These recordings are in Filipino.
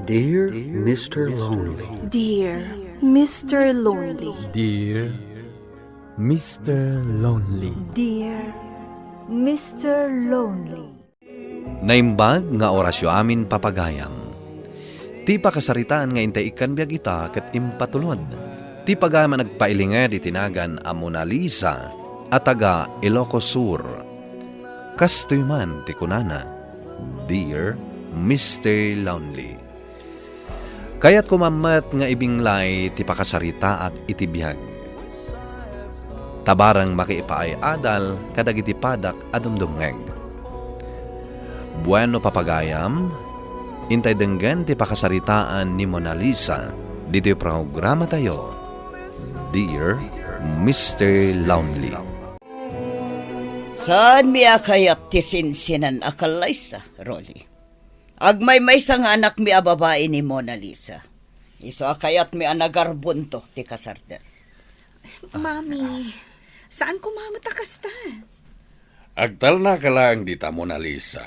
Dear Mr. Lonely. Dear Mr. Lonely. Dear Mr. Lonely. Dear Mr. Lonely. Naimbag nga orasyo amin papagayam. Ti pakasaritaan nga intay ikan biag ita ket impatulod. Ti pagayam nagpailinged itinagan a Mona Lisa at taga Ilocos Sur. Kastoy man ti kunana, Dear Mr. Lonely. Kaya't kumamat nga ibinglay ti pakasarita at itibiyag. Tabarang makiipaay adal kadagiti padak adumdumngeg. Bueno papagayam, intay denggan ti pakasaritaan ni Mona Lisa dito yung programa tayo, Dear Mr. Lonely. Saan mi akayat ti sinsinan akalaysa, Rolly? Agmay-may sang anak mi a babae ni Mona Lisa. Iso akayat mi anagarbunto ti kasarda. Mami, saan ko mamatakas ta? Agtal na kalaang dita Mona Lisa.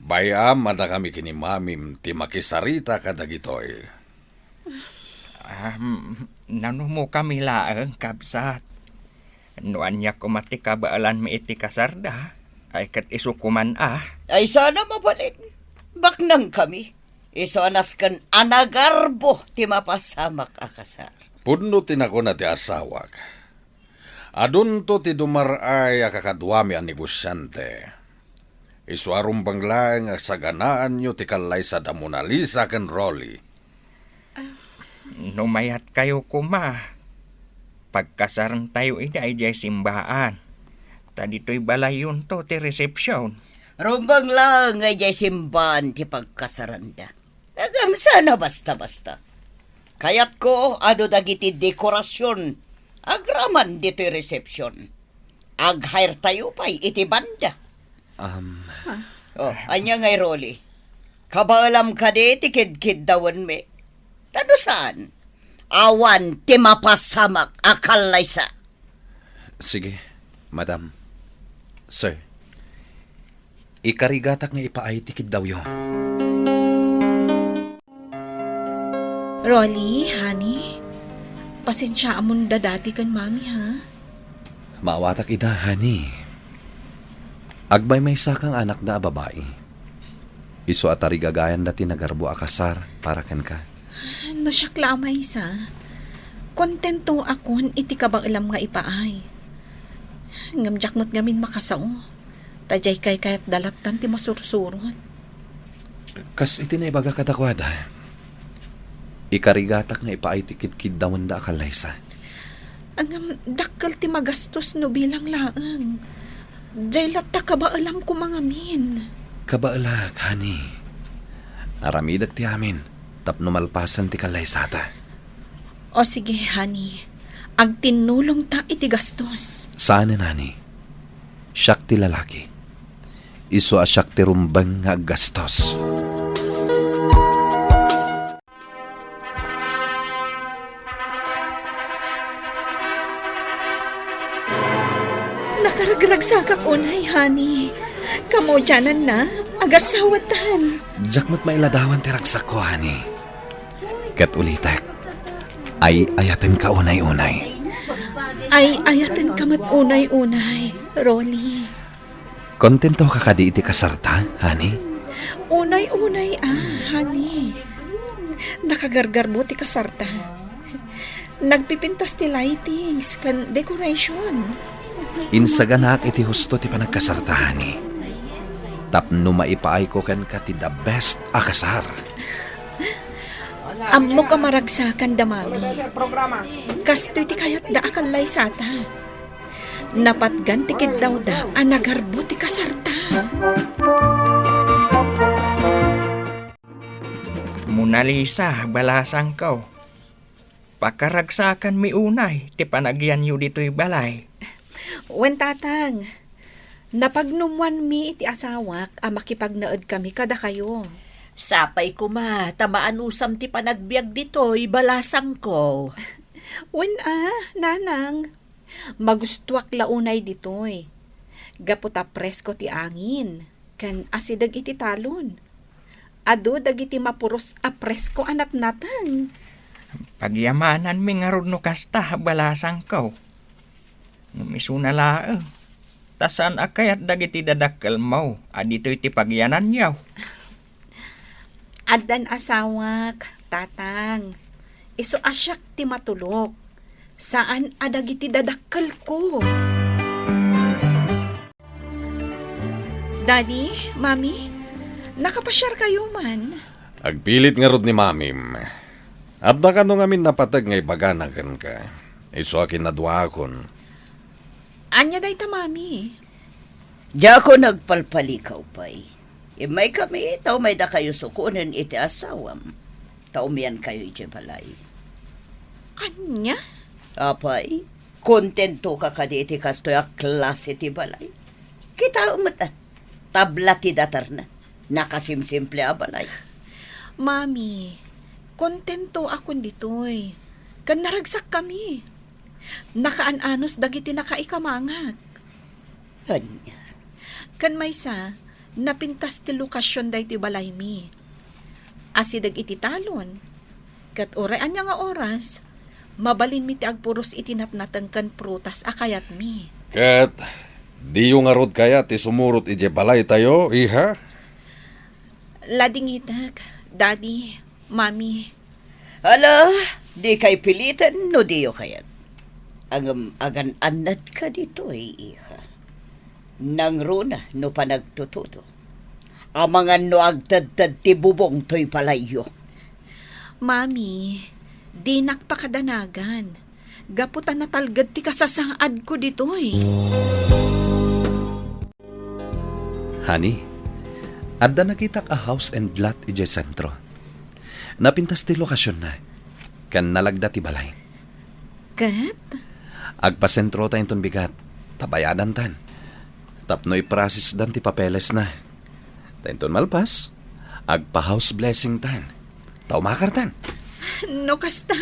Bayam ada kami kini mamim ti makisarita kadagitoy. Nano mo kami laang kabsat. Nuan niya kumati kabaalan mi iti kasarda, ay kat isukuman Ay sana mabalik. Baknang kami. Iso anaskan anagarbo ti mapasamak akasar. Pudno tinako na ti asawak. Adun to ti dumaray akakadwami ang negosyante. Isuarum banglang saganaan nyo ti kalay sa da Mona Lisa ken Rolly. Numayat kayo kuma. Pagkasaran tayo ay simbaan. Tadito'y balayon to ti resepsyon. Rumbang lang ngay jay simbahan ti pagkasaranda. Agam sana basta-basta. Kayat ko ado dagiti dekorasyon. Agraman dito'y resepsyon. Ag-hire tayo pa'y iti banda. Anya ngay Rolly. Kabaalam ka di ti kid-kid dawan me. Tano saan? Awan ti mapasamak akalaysa. Sige, madam. Sir, ikarigatak nga ipaay tikid daw yun. Rolly, honey, pasensya amon dadati kan mami, ha? Maawatak ida, honey. Agbay may sakang anak na babae. Iso atari gagayan dati nagarbo akasar para ken ka. No siya klamay sa. Kontento akon iti kabang ilam nga ipaay. Ngamjak mo't gamin makasaw. Tajay kay kayat dalatan ti masursurot. Kas iti na ibaga katakwada. Ikarigatak nga ipaay tikid-kid dawan da akalaysa. Ang dakkel ti magastos no bilang laang. Jay latta ka ba alam ko mga min? Kabaalak, honey. Aramidak ti amin. Tapno malpasan ti kalaysata. O sige, honey. Ag tinulong ta iti gastos. Saan nani? Siyak ti lalaki. Iso a siyak ti rumbang nga gastos. Nakaragragsak unay, honey. Kamo dyanan na, agasawatan. Jakmat mailadawan ti ragsak ko, honey. Kat ulitak, ay ayaten ka unay-unay. Ay ayaten kamat unay-unay, Rolly. Kontento ka kadi iti kasarta, honey? Unay-unay honey. Nakagargarbo ti kasarta. Nagpipintas ti lightings kan decoration. Insaganak iti husto ti panagkasarta, honey. Tapno maipaay ko kan ka ti the best akasar. Ammo ka maragsakan da mami. Kastoy ti kayat da akalay sata. Napatgan ti kid daw da anagarbo ti kasarta. Mona Lisa, balasang ko. Pakaragsakan mi unay, ti panagyan yu dito'y balay. Wen tatang, napagnumwan mi iti asawak a makipagnaed kami kada kayo. Sapay ko ma, tamaan usam ti panagbiag dito'y balasang ko. Wen nanang, magustuak launay dito'y. Gaputa presko ti angin, kan asidag iti talon. Ado dagiti mapuros a presko anat natang. Pagyamanan mi nga rod no kasta balasang ko. Misuna lao. Tasan akayat dagiti dadakkel mo. Adito'y ti pagyanan yaw. Adan asawak, tatang. Iso asyak ti matulok. Saan adagiti dadakkel ko? Daddy, Mami, nakapasyar kayo man. Agpilit nga rod ni mamim. At da ka nung amin napatag nga ibaganakan ka. Iso akin nadwaakon. Anya day ta, Mami. Diya ko nagpalpalikaw pa'y. May kami, tao may da kayo sukunan iti asawam. Taumian kayo iti balay. Anya? Apay, kontento ka kadi iti kastoy a klase ti balay. Kita umata, tabla ti datar na. Nakasimsimple a balay. Mami, kontento ako ditoy. Kan naragsak kami. Nakaanos dagiti nakaikamangag. Anya. Kan maysa, napintas ti lokasyon day ti balay mi. Asidag iti talon. Kat orean niya nga oras, mabalin mi ti agpuros iti natnatang kan prutas akayat mi. Kat, di yung arod kaya ti sumurot ije balay tayo, iha? Lading itak, Daddy, Mami. Hala, di kay pilitan no diyo kayat. Agan anad ka dito iha. Nang runa no panagtututo. Amangan no agtad-tad ti bubong to'y palayo. Mami, di nakpakadanagan. Gaputan na talgad ti kasasaad ko ditoy. Honey, adda nakita a house and lot ije sentro. Napintas ti lokasyon na. Kan nalagda ti balay. Kat? Agpasentro tayo ton bigat. Tabayadan tan. Tapnoy process dan ti papeles na. Tayo ton malpas. Agpa-house blessing tan. Taumakar tan. No kasta.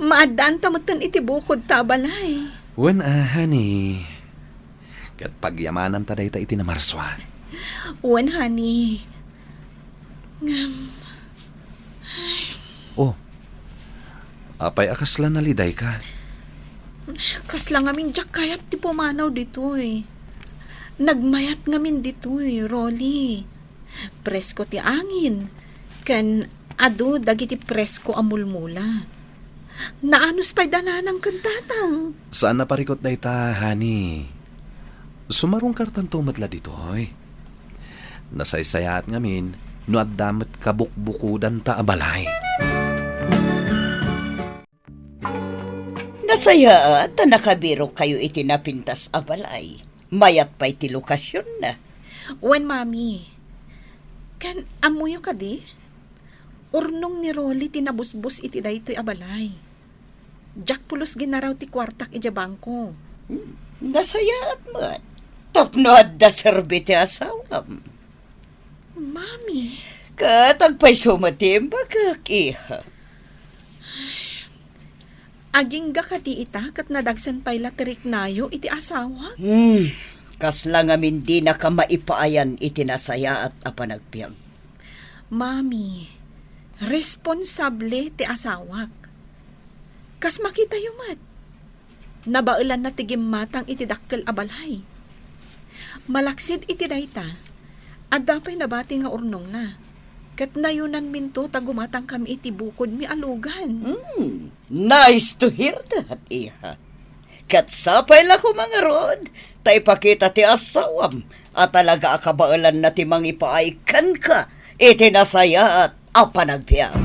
Maadaan tamutan iti bukod tabalay. When honey. Kat pagyamanan ta dayta iti namarswa. Wen, honey. Oh. Apay akaslan naliday ka. Kaslang amin jak kayat ti pumanaw ditoy. Nagmayat ngamin ditoy, Rolly. Presko ti angin. Kan ado dagiti presko amulmula. Naanos pa'y dananang kantatang. Saan na parikot dayta, honey? Sumarong kartan tumadla ditoy. Nasaysayaat ngamin, no addamet kabukbukudan ta abalay. Nasaya at nakabiro kayo itinapintas abalay. Mayat pa iti lokasyon na. Wen, Mami. Kan amuyo ka di? Urnong ni Rolly tinabusbus iti daytoy abalay. Jak pulos ginaraw ti kwartak ija bangko. Nasaya at mat. Tapno at da serbiti asawam. Mami. Katagpay sumatimba kakiha. Aging gakati ita kat nadagsan pay latirik nayo iti asawa. Kaslang amin di na ka maipaayan iti nasaya at apanagpiyag. Mami, responsable ti asawak. Kas makita yumat. Nabailan na tigim matang iti dakkel abalay. Malaksid iti dayta. At dapay nabati nga urnong na. Kat nayunan minto tagumatang kami iti bukod mi alugan. Nice to hear that, iha. Kat sapay la ko mga rod, tay pakita ti asawam, at talaga akabaalan na ti mangipaaikan ka, iti nasaya at apanagpiyag.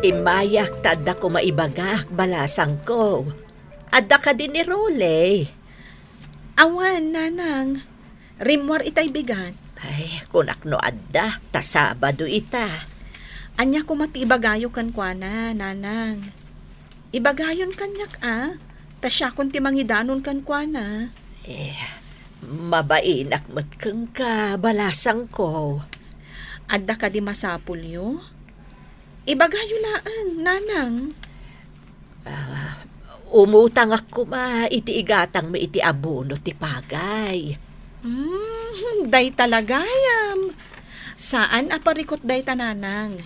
Imayak tada ko maibagak balasang ko. Adda ka din ni Role. Awan, nanang. Rimwar itay bigat. Ay, kunak no adda, ta Sabado ita. Anya ko matibagayo kan kuana, nanang. Ibagayon kanyak ta siya kun ti mangidanon kan kuana. Mabainak mat kang ka balasang ko. Adda ka di masapulyo? Ibagayo laan, nanang. Umutang ako iti igatang mi iti abono ti pagay. Day talagayam. Saan aparikot day tananang?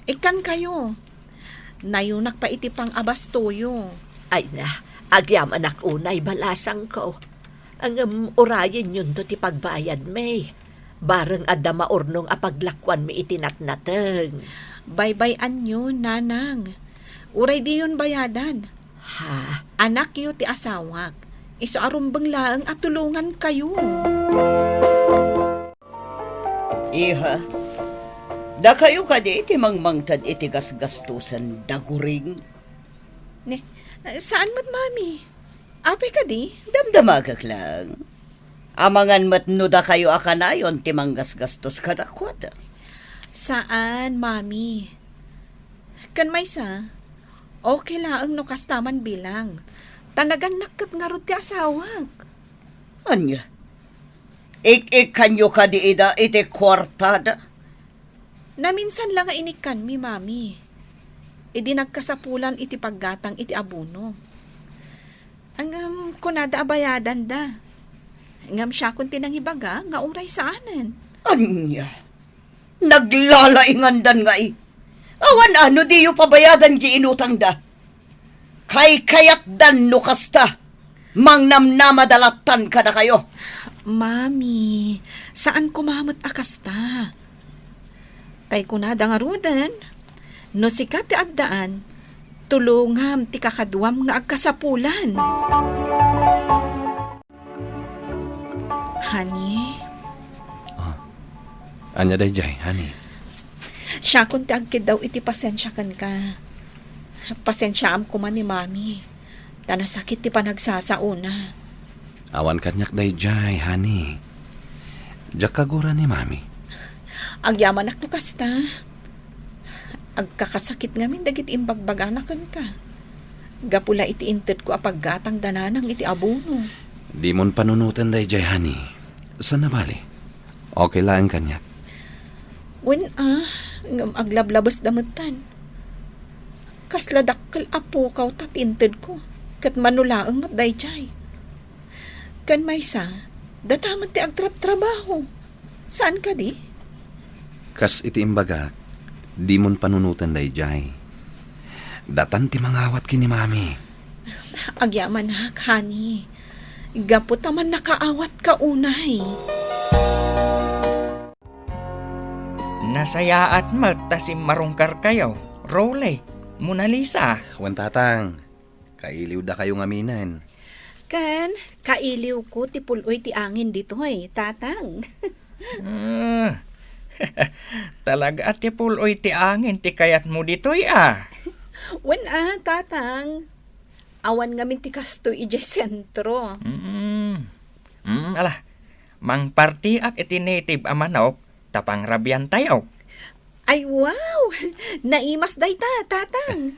Ikan kayo. Nayunak pa iti pang abas toyo. Ay na, agyam anak unay balasang ko. Ang urayin yun to ti pagbayad may. Bareng adda maurnong apaglakwan mi itinatnateng. Baybayan nyo, nanang. Uray di yun bayadan. Ha? Anak yo ti asawak. Iso arumbang laang at tulungan kayo. Iha, da kayo ka di iti mangmangtad iti gasgastusan daguring. Ne, saan mo't mami? Ape ka di? Damdamagak lang. Amangan matno da kayo akanayon ti manggasgastos kadakwada. Saan, mami? Kan may sa, okay laang no kastaman bilang. Tanagan nakat nga ro ti asawak. Anya? Ik kanyo ka di ida iti kwartada? Naminsan lang nga inikan mi, mami. Idi nagkasapulan iti paggatang iti abuno. Ang kunada abayadan da. Ngam siya kun tinang ibaga nga uray saanan. Anya? Naglalaingan dan nga Awan ano di yu pabayadan di inutang da. Kay kayat dan nukasta. Mangnamnama dalatan ka na kayo. Mami, saan kumamot akasta? Tay kunada nga rudan. No sikat ti agdaan, tulungam ti kakadwam nga agkasapulan. Honey? Anya day jay, honey. Siya kung ti agkid daw iti pasensya kan ka. Pasensyaam ko man ni mami. Tanasakit ti panagsasauna. Awan kanyak day jay, honey. Jak kagura ni mami. Agyaman ak no kasta. Agkakasakit ngamin dagit imbagbaganakan ka. Gapula iti inted ko apaggatang dananang iti abuno. Di mon panunutan day jay, honey. Saan na bali? Okay lang kanyak. When ngam aglablabas damutan. Kasla dakkel apo kaw tatinted ko. Kat manulaang matday jay. Kan may sa, dataman ti agtrap-trabaho. Saan ka di? Kas iti imbaga, di mon panunutan day jay. Datan ti mangawat kini mami. Agyaman hak, honey. Gapot naman nakaawat ka unay. Nasayaat magtasim marungkar kayo. Role, Mona Lisa. Wan tatang, kailiw da kayo ngaminan. Kan, kailiw ko ti puloy ti angin dito tatang. Talaga at ti puloy ti angin ti kayat mo dito'y Wen tatang. Awan ngamin ti kastoy ije sentro. Ala, mang parti ak iti native amanok, tapang rabyan tayo. Ay, wow! Naimas day tatang.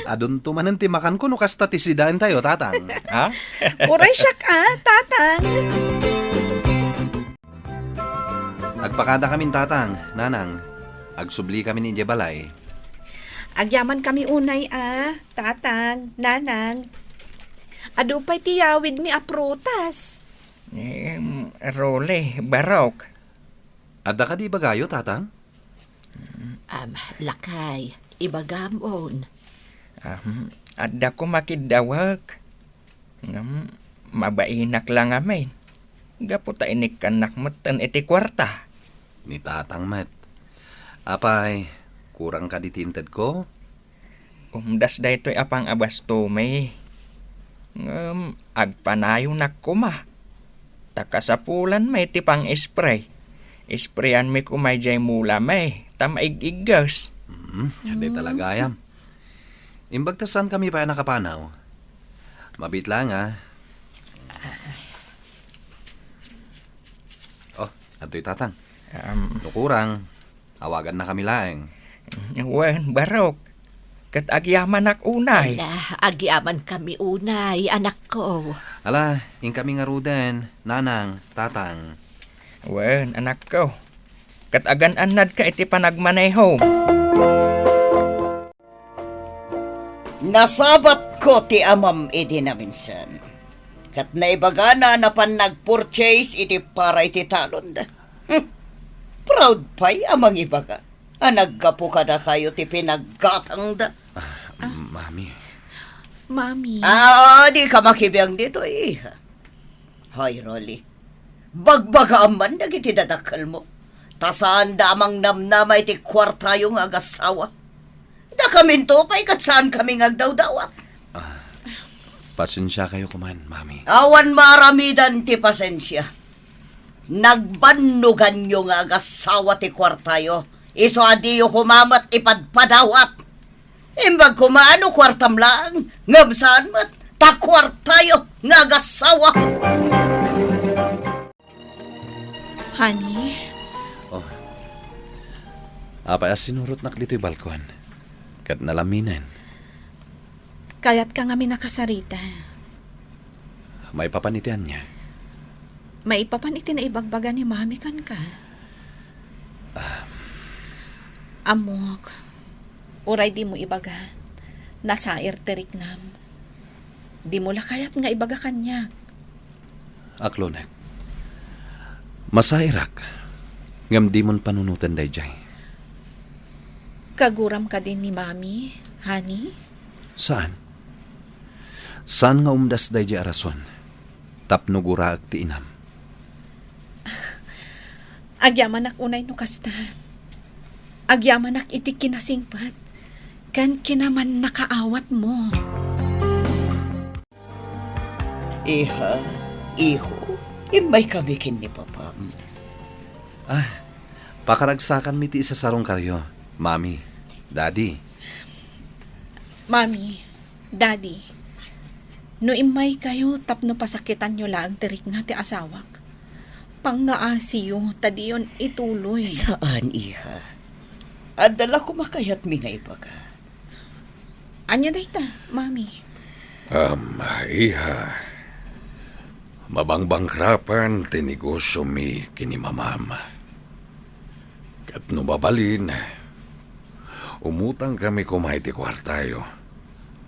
Adun tumanan ti makan ko no kasta ti sidaan tayo, tatang. Ha? Uray siyak tatang. Agpakada kamin tatang, nanang. Agsubli kami ni Jebalay. Agyaman kami unay tatang, nanang. Ado pa'y tiyawid mi aprutas. Role, barok. Adda ka di bagayo, tatang? Lakay, ibagamon. Adda ko makidawag. Mabainak lang amin. Gaputa inik kanak matan iti kwarta. Ni tatang met. Apay, kurang ka ditintad ko? Umdas da ito'y apang abas to may. Agpanayo nak kuma. Takasapulan may tipang spray. Sprayan mi kumay jay mula may. Tamaig-igas. Hindi talaga ayam. Imbagtasan kami pa nakapanaw. Mabit lang Oh, ato'y tatang. Nukurang. Awagan na kami laeng. Wen, barok. Kat agyaman ak unay. Ala, agyaman kami unay, anak ko. Ala, ing kami nga ruden, nanang, tatang. Wen, anak ko. Kat agan-anad ka iti panagmaneho. Nasabat ko ti amam edi na minsan. Kat naibagana na pan nag-purchase iti para iti talon da. Proud pa'y amang ibaga. Naggapo ka da kayo ti pinaggatang da. Mami. Mami. Di ka makibiyang dito iha. Hoy, Rolly. Bagbaga man nagiti dadakal mo. Tasaan damang namnama iti kwartayo nga agasawa. Da kaminto pa'y kat saan kami ngagdawdawat. Pasensya kayo kuman, Mami. Awan maramidan ti pasensya. Nagbanugan nyo nga agasawa ti kwartayo. Iso adiyo kumamat ipadpadawat. Imbag kumano kwartam lang. Ngamsaan mat ta kwartayo nga agasawa. Honey, Apay sinurot nak dito'y balkon. Kat nalaminan. kaya't ka nga minakasarita. May papanitian niya. May ipapaniti na ibagbaga ni mami kan ka. Amok, uray di mo ibaga. Nasair terik nam. Di mo lakayat nga ibaga kanya. Aklonek. Masairak. Ngam di mon panunutan dayjay. Kaguram ka din ni mami, honey? Saan? Saan nga umdas dayjay arason? Tapno guraag ti inam. Agyaman ak unay no kasta. Agyaman ak iti kinasingpat. Kan kinaman nakaawat mo. Iha, iho, imay kami kin ni Papam. Pakaragsakan mi ti isa sarong karyo. Mami, Daddy. Mami, Daddy, no imay kayo tapno pasakitan nyo lang terik nga ti asawak. Pangaasiyo, tadiyon ituloy. Saan, iha? Adala ko makayat mi nga ibaga. Anya dayta, mami? Iha. Mabangbangkrapan tinegosyo mi kini mamam. Kat no babalin, umutang kami kumay ti kwartayo.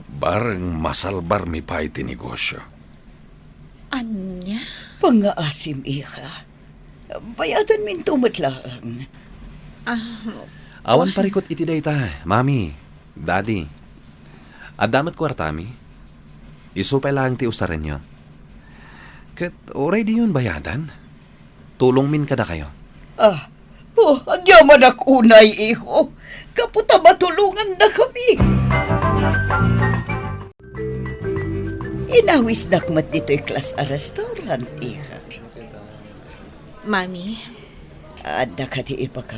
Bareng masalbar mi pa iti negosyo. Anya? Pangaasim, iha. Bayadan min tumatlaang. Awan parikot iti dayta, Mami, Daddy. Adamat kwartami. Isupay lang ti usaran nyo. Kat oray di yun bayadan. Tulong min kada kayo. Agyaman ak unay, iho. Kaputa matulungan na kami. Inawis nakmat dito'y klas a restaurant, iha. Mami, Adda ka di ibaga.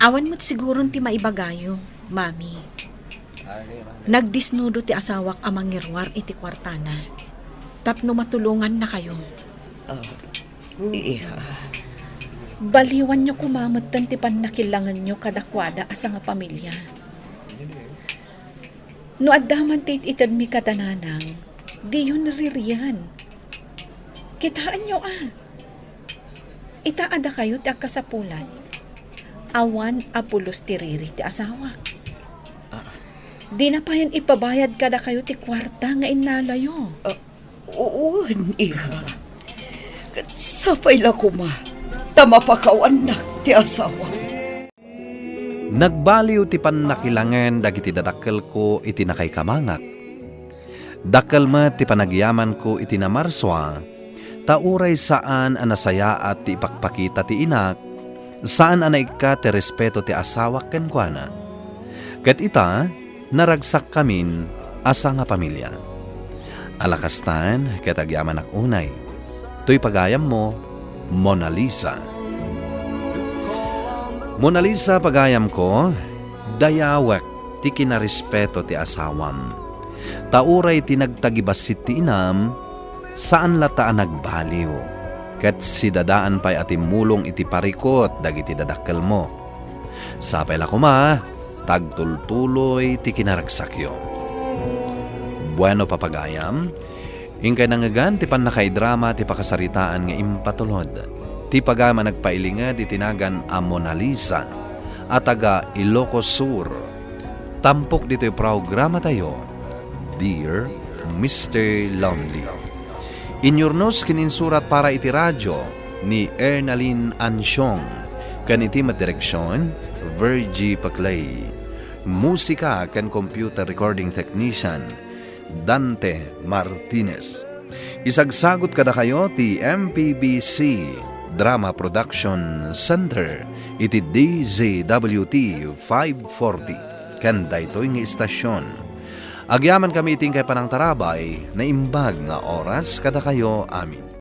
awan mo't siguro ti maibagayo, mami. Nagdisnudo ti asawak amang ngirwar iti kwartana. Tapno matulungan na kayo. Iha. Baliwan nyo kumamatan ti panakilangan nyo kadakwada asa nga pamilya. No addaman ti itad mi kadananang, di yun ririyan. Kitaan nyo Itaada kayo ti agkasapulan. Awan apulos ti riri ti asawak. Di na pa yan ipabayad kada kayo ti kwarta nga inalayo. Oo, iha. Sapay la kuma. Tamapakawan na ti asawa. Nagbaliw ti panakilangan dagiti dadakkel ko iti nakay kamangak. Dakkel met ti panagyaman ko iti namarswa, tauray saan anasaya at ti ipakpakita ti inak, saan anaika ti respeto ti asawa kenkwana. Ket ita, naragsak kamin asa nga pamilya. Alakastan, ket agyaman ak unay. To'y pagayam mo, Mona Lisa. Mona Lisa pagayam ko, dayawak ti kinarespeto ti asawam. Tauray ti nagtagibasit ti inam, saan lataan nagbaliw. Ket si dadaan pa'y atimulong iti parikot dagiti dadakkel mo. Sapay la kuma, tagtultuloy ti kinaragsakyo. Bueno papagayam, ingkay nangagan ti panakaidrama ti pakasaritaan nga impatulod. Ti pagama nagpailingad itinagan a Mona Lisa at taga Ilocos Sur. Tampok dito'y programa tayo, Dear Mr. Lonely. Inyurnos kininsurat para iti radyo ni Ernalyn Ansyong. Kaniti madireksyon, Virgie Paclay. Musika kan computer recording technician, Dante Martinez. Isagsagot kada kayo ti MPBC Drama Production Center iti DZWT 540 kan daytoy nga istasyon. Agyaman kami iting kay panang tarabay na imbag nga oras kada kayo amin.